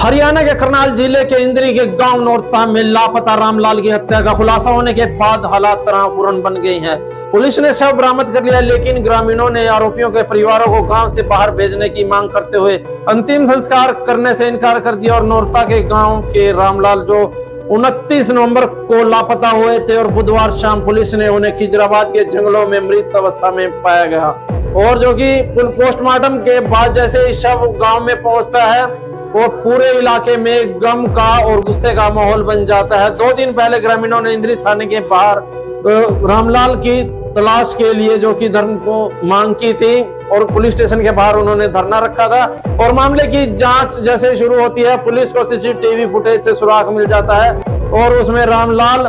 हरियाणा के करनाल जिले के इंद्री के गांव नौरता में लापता रामलाल की हत्या का खुलासा होने के बाद हालात तनावपूर्ण बन गई हैं। पुलिस ने शव बरामद कर लिया, लेकिन ग्रामीणों ने आरोपियों के परिवारों को गांव से बाहर भेजने की मांग करते हुए अंतिम संस्कार करने से इनकार कर दिया। और नौरता के गांव के रामलाल जो 29 नवंबर को लापता हुए थे और बुधवार शाम पुलिस ने उन्हें खिजराबाद के जंगलों में मृत अवस्था में पाया गया। और जो कि पोस्टमार्टम के बाद जैसे शव गांव में पहुंचता है वो पूरे इलाके में गम का और गुस्से का माहौल बन जाता है। 2 दिन पहले ग्रामीणों ने इंद्री थाने के बाहर रामलाल की तलाश के लिए जो कि धर्म को मांग की थी और पुलिस स्टेशन के बाहर उन्होंने धरना रखा था। और मामले की जांच जैसे शुरू होती है, पुलिस को सीसीटीवी फुटेज से सुराग मिल जाता है और उसमें रामलाल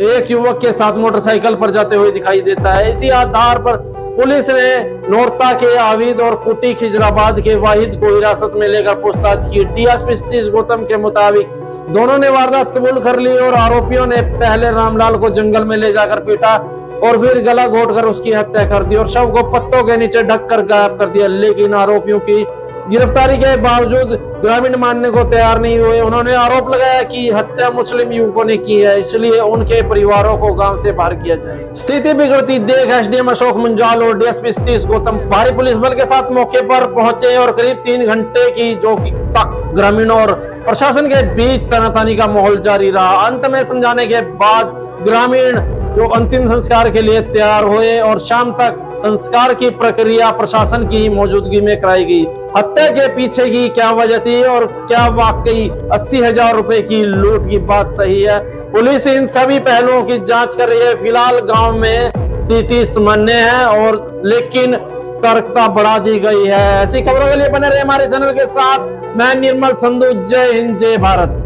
एक युवक के साथ मोटरसाइकिल पर जाते हुए दिखाई देता है। इसी आधार पर पुलिस ने नौरता के आविद और कुटी खिजराबाद के वाहिद को हिरासत में लेकर पूछताछ की। डीएसपी सतीश गौतम के मुताबिक दोनों ने वारदात कबूल कर ली और आरोपियों ने पहले रामलाल को जंगल में ले जाकर पीटा और फिर गला घोटकर उसकी हत्या कर दी और शव को पत्तों के नीचे ढककर गायब कर दिया। लेकिन आरोपियों की गिरफ्तारी के बावजूद ग्रामीण मानने को तैयार नहीं हुए। उन्होंने आरोप लगाया कि हत्या मुस्लिम युवकों ने की है, इसलिए उनके परिवारों को गांव से बाहर किया जाए। स्थिति बिगड़ती देख एसडीएम अशोक मुंजाल और डीएसपी सतीश गौतम भारी पुलिस बल के साथ मौके पर पहुंचे और करीब 3 घंटे की जो तक ग्रामीणों और प्रशासन के बीच तनातनी का माहौल जारी रहा। अंत में समझाने के बाद ग्रामीण जो अंतिम संस्कार के लिए तैयार हुए और शाम तक संस्कार की प्रक्रिया प्रशासन की मौजूदगी में कराई गई। हत्या के पीछे की क्या वजह थी और क्या वाकई 80,000 रुपए की लूट की बात सही है, पुलिस इन सभी पहलुओं की जांच कर रही है। फिलहाल गांव में स्थिति सामान्य है और लेकिन सतर्कता बढ़ा दी गई है। ऐसी खबरों के लिए बने रहे हमारे चैनल के साथ। मैं निर्मल संधू, जय हिंद जय भारत।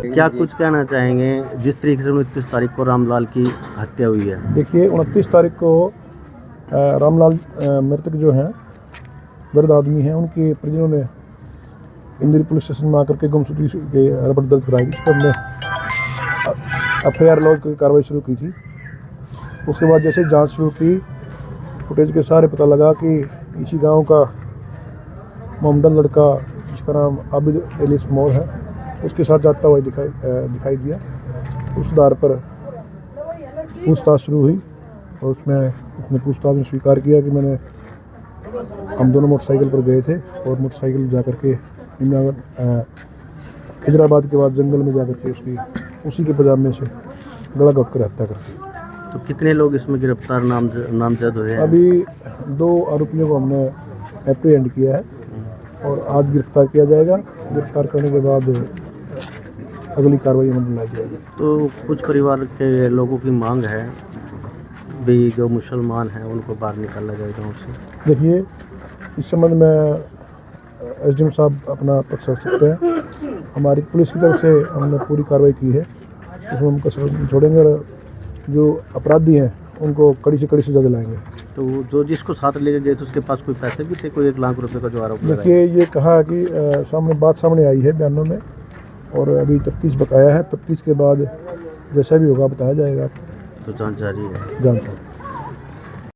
क्या कुछ कहना चाहेंगे जिस तरीके से 29 तारीख को रामलाल की हत्या हुई है? देखिए 29 तारीख को रामलाल मृतक जो हैं वृद्ध आदमी हैं, उनके परिजनों ने इंद्री पुलिस स्टेशन में आकर के गुमशुदगी के रिपोर्ट दर्ज कराई थी। हमने FIR लॉन्च की कार्रवाई शुरू की थी। उसके बाद जैसे जांच शुरू की, फुटेज के सारे पता लगा कि इसी गांव का मोहम्मदन लड़का जिसका नाम आबिद एलिस मोर है उसके साथ जाता हुआ दिखाई दिया। उस आधार पर पूछताछ शुरू हुई और उसने पूछताछ में स्वीकार किया कि हम दोनों मोटरसाइकिल पर गए थे और मोटरसाइकिल जा कर के खिजराबाद के बाद जंगल में जा कर के उसी के पजामे से गला घोंट कर हत्या कर दी। तो कितने लोग इसमें गिरफ्तार नामजद हुए हैं? अभी 2 आरोपियों को हमने एप्रीहेंड किया है और आज गिरफ्तार किया जाएगा। गिरफ्तार करने के बाद अगली कार्रवाई अमल में लाई जाएगी। तो कुछ परिवार के लोगों की मांग है भी जो मुसलमान हैं उनको बाहर निकाला जाए गाँव से। देखिए इस संबंध में एसडीएम साहब अपना पक्ष रख सकते हैं। हमारी पुलिस की तरफ से हमने पूरी कार्रवाई की है, उसमें हम कसर छोड़ेंगे और जो अपराधी हैं उनको कड़ी से कड़ी सजा दिलाएंगे। तो जो जिसको साथ लेके गए थे उसके पास कोई पैसे भी थे? कोई 1 लाख रुपए का जो आरोप लगाया? देखिए ये कहा कि सामने आई है बयानों में और अभी तफ्तीश बकाया है। तफ्तीश के बाद जैसा भी होगा बताया जाएगा। तो जांच जारी है। जांच